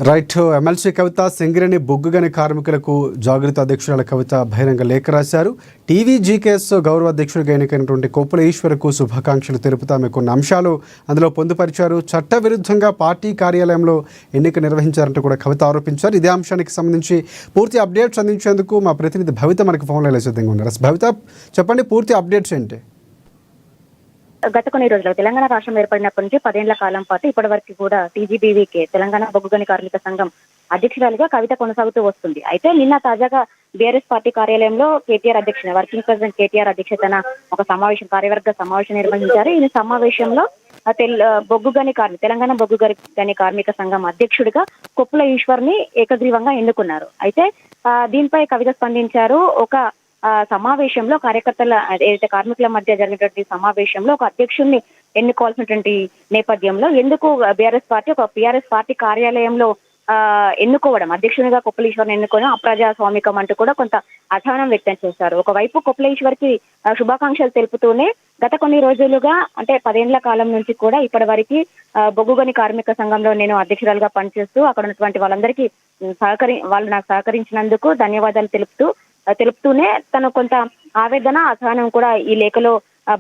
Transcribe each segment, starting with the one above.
Right. MLC కవిత సింగరేణి బొగ్గుగని కార్మికులకు జాగృతి అధ్యక్షురాల కవిత బహిరంగ లేఖ రాశారు. టీవీజీకేఎస్ గౌరవ అధ్యక్షుడిగా ఎన్నికైనటువంటి కొప్పుల ఈశ్వర్కు శుభాకాంక్షలు తెలుపుతా ఆమె కొన్ని అంశాలు అందులో పొందుపరిచారు. చట్టవిరుద్ధంగా పార్టీ కార్యాలయంలో ఎన్నిక నిర్వహించారంటూ కూడా కవిత ఆరోపించారు. ఇదే అంశానికి సంబంధించి పూర్తి అప్డేట్స్ అందించేందుకు మా ప్రతినిధి భవిత మనకు ఫోన్లో సిద్ధంగా ఉన్నారు. భవిత, చెప్పండి, పూర్తి అప్డేట్స్ ఏంటి? గత కొన్ని రోజులు తెలంగాణ రాష్ట్రం ఏర్పడినప్పటి నుంచి 10 ఏళ్ల కాలం పాటు ఇప్పటి వరకు కూడా టీజీబీవీకే తెలంగాణ బొగ్గుగని కార్మిక సంఘం అధ్యక్షురాలిగా కవిత కొనసాగుతూ వస్తుంది. అయితే నిన్న తాజాగా బీఆర్ఎస్ పార్టీ కార్యాలయంలో కేటీఆర్ అధ్యక్షత వర్కింగ్ ప్రెసిడెంట్ కేటీఆర్ అధ్యక్షతన ఒక సమావేశం, కార్యవర్గ సమావేశం నిర్వహించారు. ఈ సమావేశంలో తెలంగాణ బొగ్గుగని కార్మిక సంఘం అధ్యక్షుడిగా కొప్పుల ఈశ్వర్ని ఏకగ్రీవంగా ఎన్నుకున్నారు. అయితే దీనిపై కవిత స్పందించారు. ఒక సమావేశంలో కార్యకర్తల ఏదైతే కార్మికుల మధ్య జరిగినటువంటి సమావేశంలో ఒక అధ్యక్షుడిని ఎన్నుకోవాల్సినటువంటి నేపథ్యంలో ఎందుకు బీఆర్ఎస్ పార్టీ కార్యాలయంలో ఎన్నుకోవడం, అధ్యక్షునిగా కొప్పుల ఈశ్వర్ని ఎన్నుకోవడం అప్రజాస్వామికం అంటూ కూడా కొంత అసహనం వ్యక్తం చేశారు. ఒకవైపు కొప్పుల ఈశ్వర్కి శుభాకాంక్షలు తెలుపుతూనే గత కొన్ని రోజులుగా అంటే 10 ఏళ్ల కాలం నుంచి కూడా ఇప్పటి వరకు బొగ్గుగని కార్మిక సంఘంలో నేను అధ్యక్షురాలుగా పనిచేస్తూ అక్కడ ఉన్నటువంటి వాళ్ళందరికీ వాళ్ళు నాకు సహకరించినందుకు ధన్యవాదాలు తెలుపుతూనే తను కొంత ఆవేదన, అసహనం కూడా ఈ లేఖలో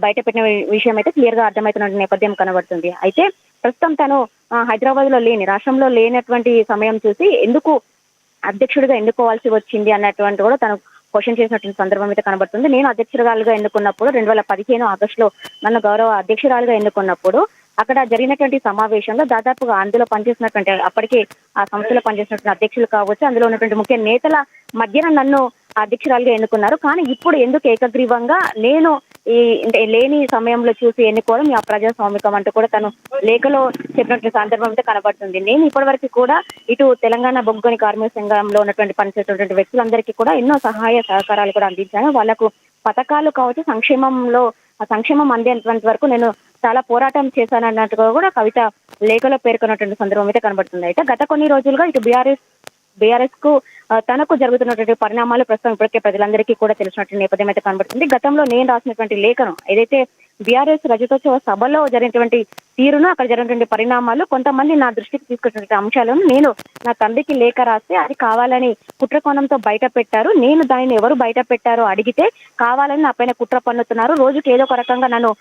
బయటపెట్టిన విషయం అయితే క్లియర్ గా అర్థమవుతున్న నేపథ్యం కనబడుతుంది. అయితే ప్రస్తుతం తను హైదరాబాద్ లో రాష్ట్రంలో లేనటువంటి సమయం చూసి ఎందుకు అధ్యక్షుడిగా ఎన్నుకోవాల్సి వచ్చింది అన్నటువంటి కూడా తను క్వశ్చన్ చేసినటువంటి సందర్భం అయితే కనబడుతుంది. నేను అధ్యక్షురాలుగా ఎన్నుకున్నప్పుడు 2015 ఆగస్టులో నన్ను గౌరవ అధ్యక్షురాలుగా ఎన్నుకున్నప్పుడు అక్కడ జరిగినటువంటి సమావేశంలో దాదాపుగా అందులో పనిచేసినటువంటి అప్పటికే ఆ సంస్థలో పనిచేసినటువంటి అధ్యక్షులు కావచ్చు, అందులో ఉన్నటువంటి ముఖ్య నేతల మధ్యన నన్ను అధ్యక్షురాలుగా ఎన్నుకున్నారు. కానీ ఇప్పుడు ఎందుకు ఏకగ్రీవంగా నేను లేని సమయంలో చూసి ఎన్నుకోవడం ఈ అప్రజాస్వామికం అంటూ కూడా తను లేఖలో చెప్పినటువంటి సందర్భం అయితే కనబడుతుంది. నేను ఇప్పటి వరకు కూడా ఇటు తెలంగాణ బొగ్గుగని కార్మిక సంఘంలో ఉన్నటువంటి పనిచేస్తున్నటువంటి వ్యక్తులందరికీ కూడా ఎన్నో సహాయ సహకారాలు కూడా అందించాను. వాళ్లకు పథకాలు కావచ్చు, సంక్షేమం అందేంత వరకు నేను చాలా పోరాటం చేశానన్నట్టుగా కూడా కవిత లేఖలో పేర్కొన్నటువంటి సందర్భం అయితే కనబడుతుంది. అయితే గత కొన్ని రోజులుగా ఇటు బీఆర్ఎస్ కు తనకు జరుగుతున్నటువంటి పరిణామాలు ప్రస్తుతం ఇప్పటికే ప్రజలందరికీ కూడా తెలిసినటువంటి నేపథ్యం అయితే కనబడుతుంది. గతంలో నేను రాసినటువంటి లేఖను ఏదైతే బీఆర్ఎస్ రజతోత్సవ సభలో జరిగినటువంటి తీరును, అక్కడ జరిగినటువంటి పరిణామాలు కొంతమంది నా దృష్టికి తీసుకొచ్చినటువంటి అంశాలను నేను నా తండ్రికి లేఖ రాస్తే అది కావాలని కుట్రకోణంతో బయట పెట్టారు. నేను దానిని ఎవరు బయట పెట్టారో అడిగితే కావాలని నా పైన కుట్ర పన్నుతున్నారు, రోజుకి ఏదో ఒక రకంగా నన్ను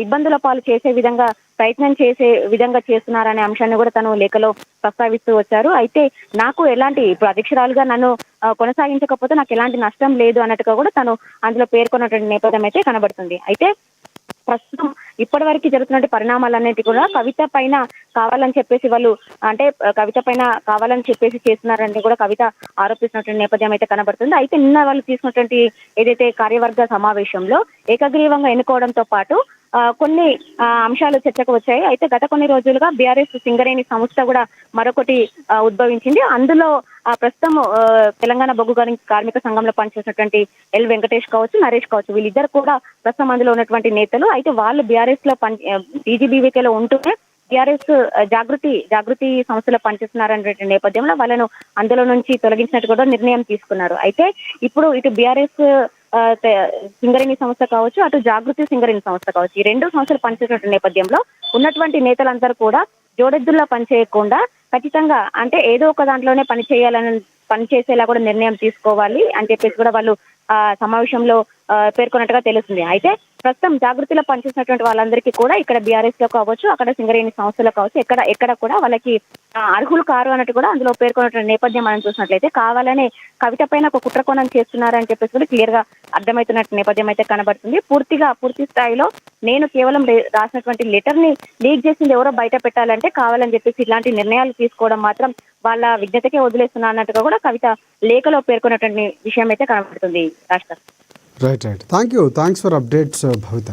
ఇబ్బందుల పాలు చేసే విధంగా ప్రయత్నం చేసే విధంగా చేస్తున్నారనే అంశాన్ని కూడా తను లేఖలో ప్రస్తావిస్తూ వచ్చారు. అయితే నాకు ఎలాంటి ఇప్పుడు అధ్యక్షురాలుగా నన్ను కొనసాగించకపోతే నాకు ఎలాంటి నష్టం లేదు అన్నట్టుగా కూడా తను అందులో పేర్కొన్నటువంటి నేపథ్యం అయితే కనబడుతుంది. అయితే ప్రస్తుతం ఇప్పటి వరకు జరుగుతున్న పరిణామాలన్నిటి కూడా కవిత పైన కావాలని చెప్పేసి చేస్తున్నారని కూడా కవిత ఆరోపిస్తున్నటువంటి నేపథ్యం అయితే కనబడుతుంది. అయితే నిన్న వాళ్ళు తీసుకున్నటువంటి ఏదైతే కార్యవర్గ సమావేశంలో ఏకగ్రీవంగా ఎన్నుకోవడంతో పాటు కొన్ని అంశాలు చర్చకు వచ్చాయి. అయితే గత కొన్ని రోజులుగా బీఆర్ఎస్ సింగరేణి సంస్థ కూడా మరొకటి ఉద్భవించింది. అందులో ప్రస్తుతం తెలంగాణ బొగ్గుగని కార్మిక సంఘంలో పనిచేసినటువంటి ఎల్ వెంకటేష్ కావచ్చు, నరేష్ కావచ్చు, వీళ్ళిద్దరు కూడా ప్రస్తుతం అందులో ఉన్నటువంటి నేతలు. అయితే వాళ్ళు బీఆర్ఎస్ లో టీజీబీవీకేలో ఉంటూనే బీఆర్ఎస్ జాగృతి సంస్థలో పనిచేస్తున్నారనే నేపథ్యంలో వాళ్ళను అందులో నుంచి తొలగించినట్టు కూడా నిర్ణయం తీసుకున్నారు. అయితే ఇప్పుడు ఇటు బీఆర్ఎస్ సింగరేణి సంస్థ కావచ్చు, అటు జాగృతి సింగరేణి సంస్థ కావచ్చు, ఈ రెండు సంస్థలు పనిచేసినటువంటి నేపథ్యంలో ఉన్నటువంటి నేతలందరూ కూడా జోడెద్దుల్లా పనిచేయకుండా ఖచ్చితంగా అంటే ఏదో ఒక దాంట్లోనే పనిచేసేలా కూడా నిర్ణయం తీసుకోవాలి అని చెప్పేసి కూడా వాళ్ళు సమావేశంలో పేర్కొన్నట్టుగా తెలుస్తుంది. అయితే ప్రస్తుతం జాగృతిలో పనిచేసినటువంటి వాళ్ళందరికీ కూడా ఇక్కడ బీఆర్ఎస్ లో కావచ్చు, అక్కడ సింగరేణి సంస్థలో కావచ్చు, ఎక్కడ కూడా వాళ్ళకి అర్హులు కారు అన్నట్టు కూడా అందులో పేర్కొన్నటువంటి నేపథ్యం మనం చూసినట్లయితే కావాలనే కవిత పైన ఒక కుట్రకోణం చేస్తున్నారని చెప్పేసి కూడా క్లియర్ గా అర్థమవుతున్నట్టు నేపథ్యం అయితే కనబడుతుంది. పూర్తి స్థాయిలో నేను కేవలం రాసినటువంటి లెటర్ ని లీక్ చేసింది ఎవరో బయట పెట్టాలంటే కావాలని చెప్పేసి ఇలాంటి నిర్ణయాలు తీసుకోవడం మాత్రం వాళ్ళ విజ్ఞతకే వదిలేస్తున్నా అన్నట్టుగా కూడా కవిత లేఖలో పేర్కొన్నటువంటి విషయం అయితే కనబడుతుంది. Right. Thank you. Thanks for updates Bhavitha.